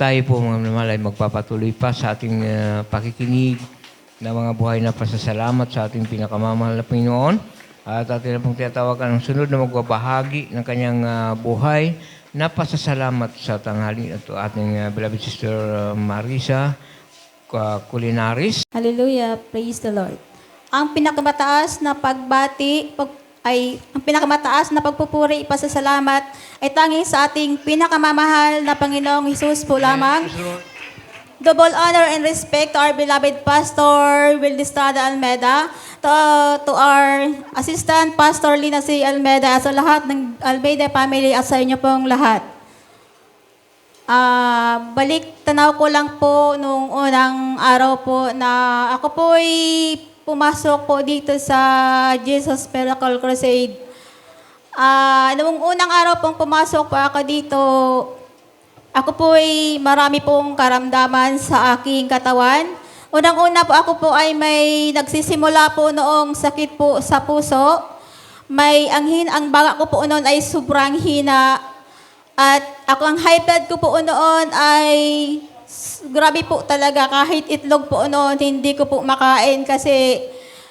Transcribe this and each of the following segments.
tayo po mga minamahal ay magpapatuloy pa sa ating pakikinig na mga buhay na pasasalamat sa ating pinakamamahal na Panginoon. At atin na pong tinatawagan ang sunod na magbabahagi ng kanyang buhay na pasasalamat sa tanghali. Ito ating beloved sister Marisa Culinaris. Hallelujah, praise the Lord. Ang pinakamataas na pagbati ang pinakamataas na pagpupuri, pasasalamat ay tanging sa ating pinakamamahal na Panginoong Hesus po lamang. Double honor and respect to our beloved Pastor Wildestrada Almeda, to our Assistant Pastor Lina C. Almeda, sa lahat ng Almeida family at sa inyo pong lahat. Balik tanaw ko lang po nung unang araw po na ako po ay pumasok po dito sa Jesus Miracle Crusade. Noong unang araw pong pumasok po ako dito, ako po ay marami pong karamdaman sa aking katawan. Unang-una po ako po ay may nagsisimula po noong sakit po sa puso. Ang baga ko po noon ay sobrang hina. At ang high blood ko po noon ay grabe po talaga. Kahit itlog po noon, hindi ko po makain kasi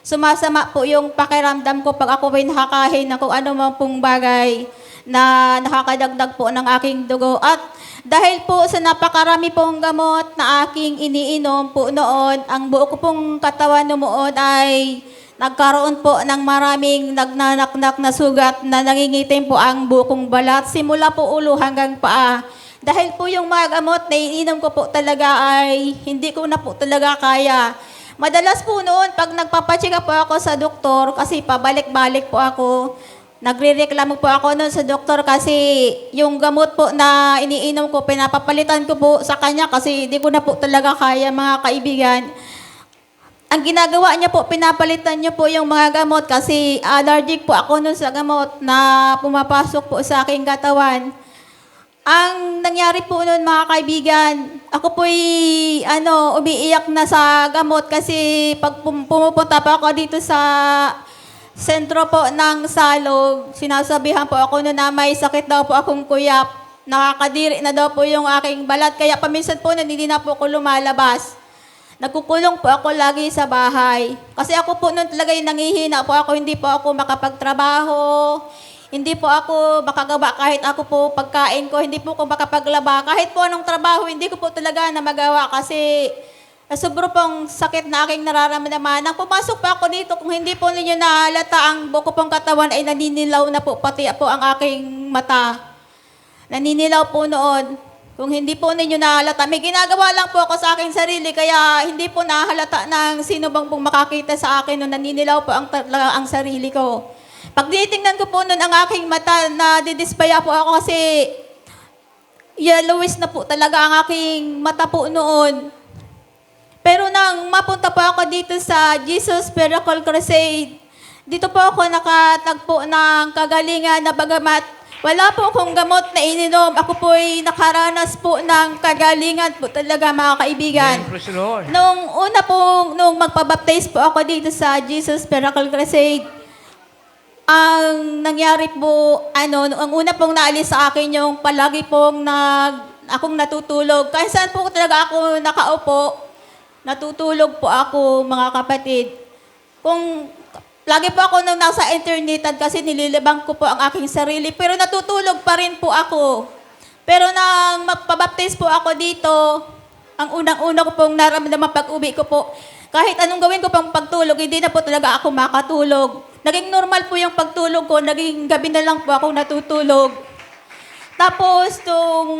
sumasama po yung pakiramdam ko pag ako ay nakakain na kung ano man pong bagay na nakakadagdag po ng aking dugo. At dahil po sa napakarami pong gamot na aking iniinom po noon, ang buo ko pong katawan noon ay nagkaroon po ng maraming nagnanaknak na sugat na nangingitim po ang buo kong balat, simula po ulo hanggang paa. Dahil po yung mga gamot na iniinom ko po talaga ay hindi ko na po talaga kaya. Madalas po noon, pag nagpapacheck po ako sa doktor, kasi pabalik-balik po ako, nagre-reklamo po ako noon sa doktor kasi yung gamot po na iniinom ko, pinapapalitan ko po sa kanya kasi hindi ko na po talaga kaya, mga kaibigan. Ang ginagawa niya po, pinapalitan niya po yung mga gamot kasi allergic po ako noon sa gamot na pumapasok po sa aking katawan. Ang nangyari po noon, mga kaibigan, ako po'y umiiyak na sa gamot kasi pag pumupunta po ako dito sa sentro po ng Salog, sinasabihan po ako noon na may sakit daw po akong kuyap. Nakakadiri na daw po yung aking balat. Kaya paminsan po hindi na po ako lumalabas. Nagkukulong po ako lagi sa bahay. Kasi ako po noon talaga yung nangihina po ako, hindi po ako makapagtrabaho. Hindi po ako makagawa kahit ako po pagkain ko, hindi po ako makapaglaba. Kahit po anong trabaho, hindi ko po talaga na magawa kasi sobrang pong sakit na aking nararamdaman. Nang pumasok pa ako dito, kung hindi po ninyo nahalata, ang buko pong katawan ay naninilaw na po, pati po ang aking mata. Naninilaw po noon. Kung hindi po ninyo nahalata, may ginagawa lang po ako sa aking sarili, kaya hindi po nahalata ng sino bang pong makakita sa akin nung naninilaw po ang sarili ko. Pag tinitingnan ko po noon ang aking mata, nadidispaya po ako kasi yellowish na po talaga ang aking mata po noon. Pero nang mapunta po ako dito sa Jesus Miracle Crusade, dito po ako nakatagpo ng kagalingan na bagamat wala po akong gamot na ininom, ako po ay nakaranas po ng kagalingan po talaga, mga kaibigan. Nung magpabaptize po ako dito sa Jesus Miracle Crusade, ang nangyari po, ang una pong naalis sa akin yung palagi pong akong natutulog. Kahit saan po talaga ako nakaupo, natutulog po ako, mga kapatid. Lagi po ako nung nasa internetan kasi nililibang ko po ang aking sarili, pero natutulog pa rin po ako. Pero nang magpabaptize po ako dito, ang unang-una ko pong naramdaman pag-uwi ko po, kahit anong gawin ko pang pagtulog, hindi na po talaga ako makatulog. Naging normal po yung pagtulog ko, naging gabi na lang po ako natutulog. Tapos, nung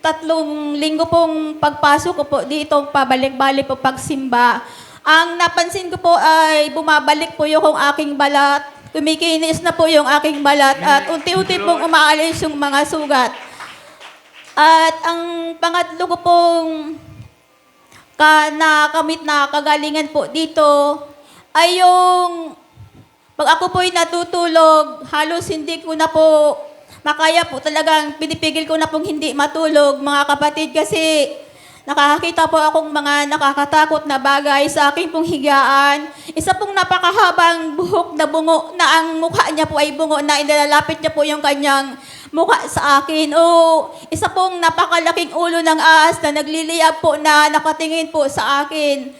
3 linggo pong pagpasok ko po dito, pabalik-balik po pagsimba, ang napansin ko po ay bumabalik po yung aking balat, kumikinis na po yung aking balat, at unti-unti pong umaalis yung mga sugat. At ang pangatlo ko pong nakamit na kagalingan po dito ay yung pag ako po'y natutulog, halos hindi ko na po makaya po talagang pinipigil ko na pong hindi matulog, mga kapatid, kasi nakakita po akong mga nakakatakot na bagay sa aking pong higaan. Isa pong napakahabang buhok na bungo na ang mukha niya po ay bungo na inilalapit niya po yung kanyang mukha sa akin. O isa pong napakalaking ulo ng ahas na nagliliyab po na nakatingin po sa akin.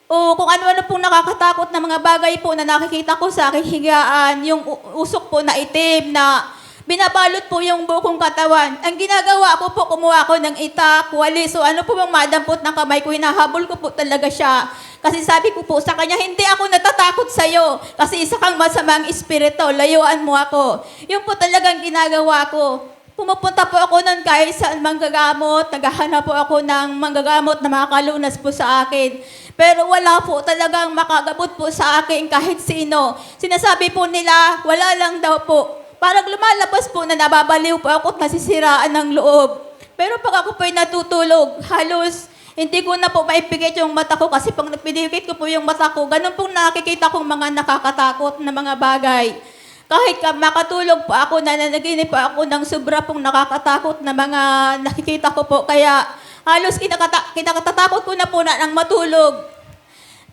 O kung ano-ano pong nakakatakot na mga bagay po na nakikita ko sa aking higaan, yung usok po na itim na binabalot po yung buong katawan. Ang ginagawa ko po, kumuha ko ng itak, walis, so ano po bang madampot ng kamay ko, hinahabol ko po talaga siya. Kasi sabi ko po sa kanya, hindi ako natatakot sa'yo. Kasi isa kang masamang espiritu, layuan mo ako. Yun po talagang ginagawa ko. Pumupunta po ako nun kahit saan manggagamot, naghahanap po ako ng manggagamot na makakalunas po sa akin. Pero wala po talagang makagabot po sa akin kahit sino. Sinasabi po nila, wala lang daw po. Parang lumalabas po na nababaliw po ako at nasisiraan ng loob. Pero pag ako po'y natutulog, halos hindi ko na po maipikit yung mata ko kasi pag napidikit ko po yung mata ko, ganun pong nakikita kong mga nakakatakot na mga bagay. Kahit makatulog po ako, nananaginip po ako ng sobra pong nakakatakot na mga nakikita ko po. Kaya halos kinakatatakot ko na po na ng matulog.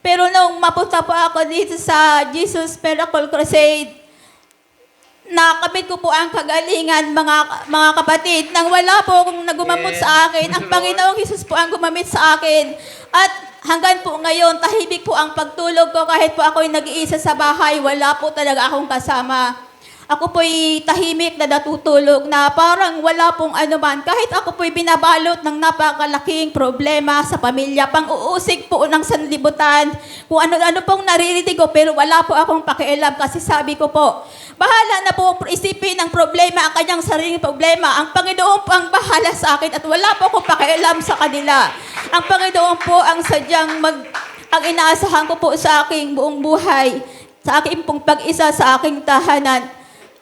Pero nung mapunta po ako dito sa Jesus Miracle Crusade, nakamit ko po ang kagalingan, mga kapatid, nang wala po akong nagumamot sa akin. Ang Panginoong Jesus po ang gumamit sa akin. At hanggang po ngayon, tahimik po ang pagtulog ko kahit po ako'y nag-iisa sa bahay, wala po talaga akong kasama. Ako po'y tahimik na natutulog na parang wala pong anuman. Kahit ako po'y binabalot ng napakalaking problema sa pamilya, pang-uusig po ng sanlibutan, kung ano-ano pong naririnig ko, pero wala po akong pakialam kasi sabi ko po, bahala na po isipin ng problema ang kanyang sariling problema. Ang Panginoon po ang bahala sa akin at wala po akong pakialam sa kanila. Ang Panginoon po ang sadyang ang inaasahan ko po sa aking buong buhay, sa aking pong pag-isa sa aking tahanan.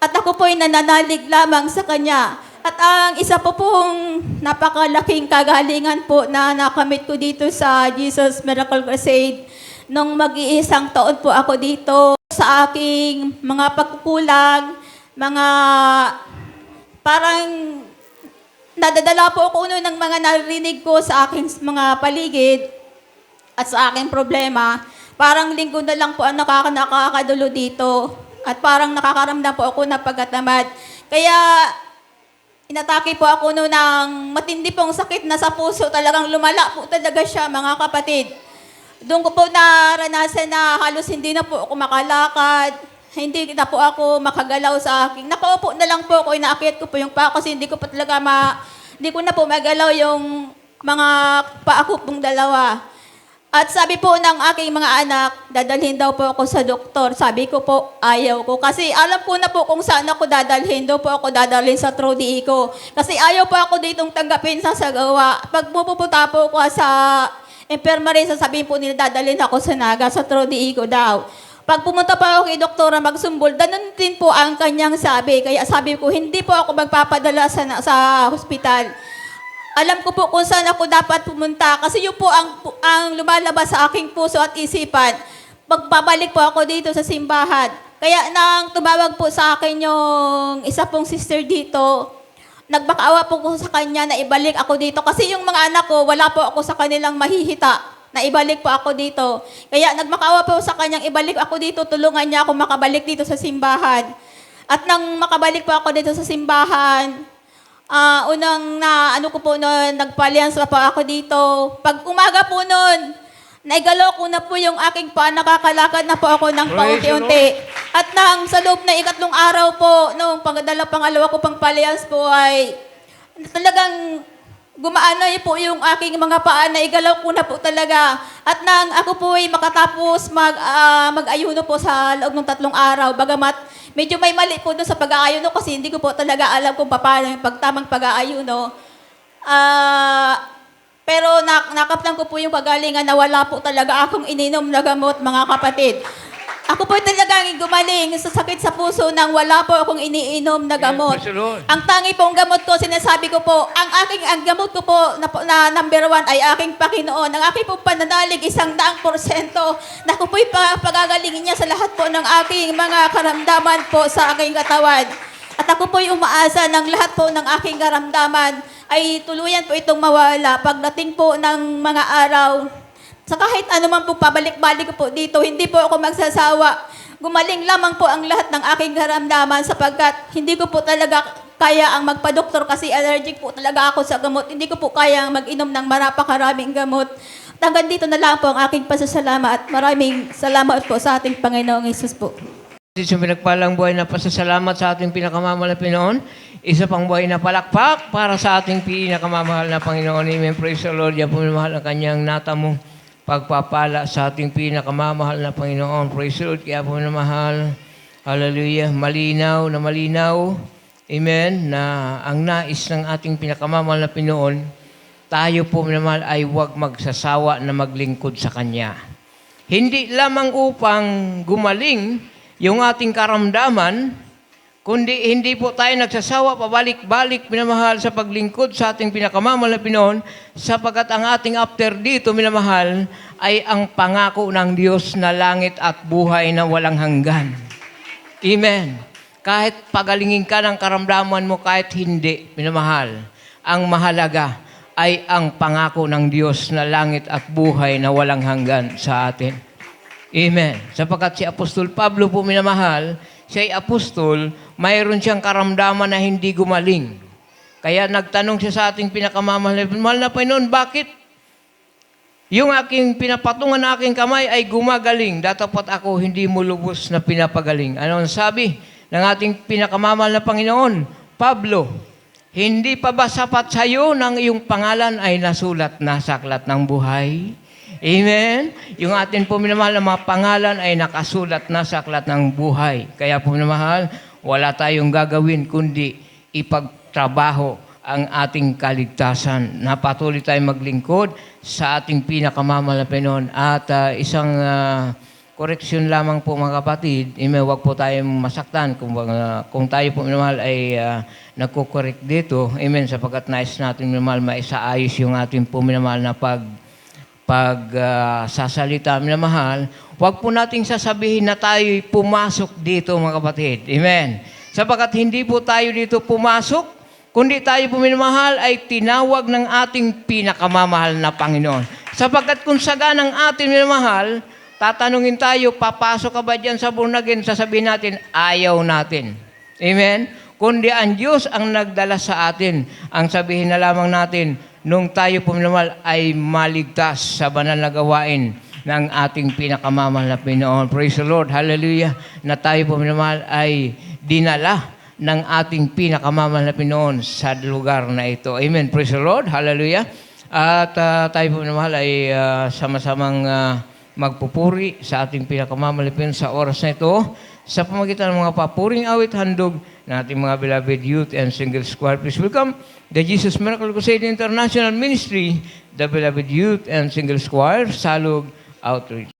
At ako po'y nananalig lamang sa Kanya. At ang isa po pong napakalaking kagalingan po na nakamit ko dito sa Jesus Miracle Crusade, nung mag-iisang taon po ako dito sa aking mga pagkukulang, mga parang nadadala po ako ng mga narinig ko sa aking mga paligid at sa aking problema. Parang linggo na lang po ang nakakadulo dito. At parang nakakaramdam po ako ng pagkatamad. Kaya inatake po ako noon ng matindi pong sakit na sa puso. Talagang lumala po talaga siya, mga kapatid. Doon ko po naranasan na halos hindi na po ako makalakad. Hindi na po ako makagalaw sa akin. Nakaupo na lang po ako, inaakyat ko po yung paa kasi hindi ko po talaga hindi ko na po magalaw yung mga paa ko pong dalawa. At sabi po ng aking mga anak, dadalhin daw po ako sa doktor. Sabi ko po, ayaw ko. Kasi alam ko na po kung saan ako dadalhin. Daw po ako dadalhin sa Trodi ko. Kasi ayaw po ako ditong tanggapin sa sagawa. Pag pupunta po ako sa infirmary, sasabihin po nila dadalhin ako sa Naga, sa Trodi ko daw. Pag pumunta pa ako kay doktora magsumbol, ganun din po ang kanyang sabi. Kaya sabi ko, hindi po ako magpapadala sa hospital. Alam ko po kung saan ako dapat pumunta kasi yun po ang lumalabas sa aking puso at isipan. Pagbabalik po ako dito sa simbahan. Kaya nang tumawag po sa akin yung isa pong sister dito, nagbakaawa po ko sa kanya na ibalik ako dito. Kasi yung mga anak ko, wala po ako sa kanilang mahihita na ibalik po ako dito. Kaya nagmakaawa po sa kanyang ibalik ako dito, tulungan niya ako makabalik dito sa simbahan. At nang makabalik po ako dito sa simbahan, ano ko po noon, nagpalians pa po ako dito. Pag umaga po noon, naigalaw ko na po yung aking paa, nakakalakad na po ako ng paunti-unti. At nang sa loob na ikatlong araw po, nung pangalawa ko pang palians po ay talagang gumaano po yung aking mga paa, naigalaw ko na po talaga. At nang ako po ay makatapos mag-ayuno po sa loob ng 3 araw, bagamat medyo may mali po doon sa pag-aayuno kasi hindi ko po talaga alam kung paano yung pagtamang pag-aayuno. Pero nakaplang ko po yung kagalingan na wala po talaga akong ininom na gamot, mga kapatid. Ako po talagang gumaling sa sakit sa puso nang wala po akong iniinom na gamot. Ang tangi pong gamot ko, sinasabi ko po, ang gamot ko po na number 1 ay aking Panginoon. Ang aking pong pananalig 100% na ako po'y pagagalingin niya sa lahat po ng aking mga karamdaman po sa aking katawan. At ako po'y umaasa ng lahat po ng aking karamdaman ay tuluyan po itong mawala. Pagdating po ng mga araw, sa kahit ano man po pabalik-balik ko po dito, hindi po ako magsasawa. Gumaling lamang po ang lahat ng aking karamdaman sapagkat hindi ko po talaga kaya ang magpa-doktor kasi allergic po talaga ako sa gamot. Hindi ko po kaya ang mag-inom ng marapakaraming gamot. At hanggang dito na lang po ang aking pasasalamat. Maraming salamat po sa ating Panginoong Hesus po. Sa pinagpalang buhay na pasasalamat sa ating pinakamamahal na Panginoon, isa pang buhay na palakpak para sa ating pinakamamahal na Panginoon. Amen. Praise the Lord. Yan po minamahal ang kanyang natamong pagpapala sa ating pinakamamahal na Panginoon. Praise the Lord. Kaya po minamahal. Hallelujah. Malinaw na malinaw. Amen. Na ang nais ng ating pinakamamahal na Panginoon, tayo po minamahal ay huwag magsasawa na maglingkod sa Kanya. Hindi lamang upang gumaling yung ating karamdaman, kundi hindi po tayo nagsasawa pabalik-balik minamahal sa paglingkod sa ating pinakamamahal na Panginoon, sapagkat ang ating after dito minamahal ay ang pangako ng Diyos na langit at buhay na walang hanggan. Amen. Kahit pagalingin ka ng karamdaman mo, kahit hindi minamahal, ang mahalaga ay ang pangako ng Diyos na langit at buhay na walang hanggan sa atin. Amen. Sapagkat si Apostol Pablo po minamahal, siya ay apostol, mayroon siyang karamdaman na hindi gumaling. Kaya nagtanong siya sa ating pinakamamahal na Panginoon, bakit yung aking pinapatungan na aking kamay ay gumagaling, datapat ako hindi mo lubos na pinapagaling? Ano ang sabi ng ating pinakamamahal na Panginoon? Pablo, hindi pa ba sapat sa iyo nang iyong pangalan ay nasulat na sa aklat ng buhay? Amen? Yung atin po minamahal na mga pangalan ay nakasulat na sa aklat ng buhay. Kaya po minamahal, wala tayong gagawin kundi ipagtrabaho ang ating kaligtasan. Napatuloy tayong maglingkod sa ating pinakamamahal na Panginoon. At isang correction lamang po mga kapatid, huwag po tayong masaktan kung tayo po minamahal ay nagko-correct dito. Amen. Sapagkat nais natin minamahal maisaayos yung ating po minamahal na sasalita minamahal. Huwag po nating sasabihin na tayo'y pumasok dito mga kapatid. Amen. Sapagkat hindi po tayo dito pumasok, kundi tayo po minamahal ay tinawag ng ating pinakamamahal na Panginoon. Sapagkat kung saga ng ating minamahal, tatanungin tayo, papasok ka ba dyan sa born again? Sasabihin natin, ayaw natin. Amen? Kundi ang Diyos ang nagdala sa atin. Ang sabihin na lamang natin, nung tayo po minamahal ay maligtas sa banal na gawain ng ating pinakamamahal na Panginoon. Praise the Lord. Hallelujah. Na tayo po minamahal ay dinala ng ating pinakamamahal na Panginoon sa lugar na ito. Amen. Praise the Lord. Hallelujah. At tayo po minamahal ay sama-samang magpupuri sa ating pinakamamahal na Panginoon sa oras na ito sa pamagitan ng mga papuring awit handog ng ating mga beloved youth and single choir. Please welcome the Jesus Miracle Crusade International Ministry, the beloved youth and single choir, Salug Outreach.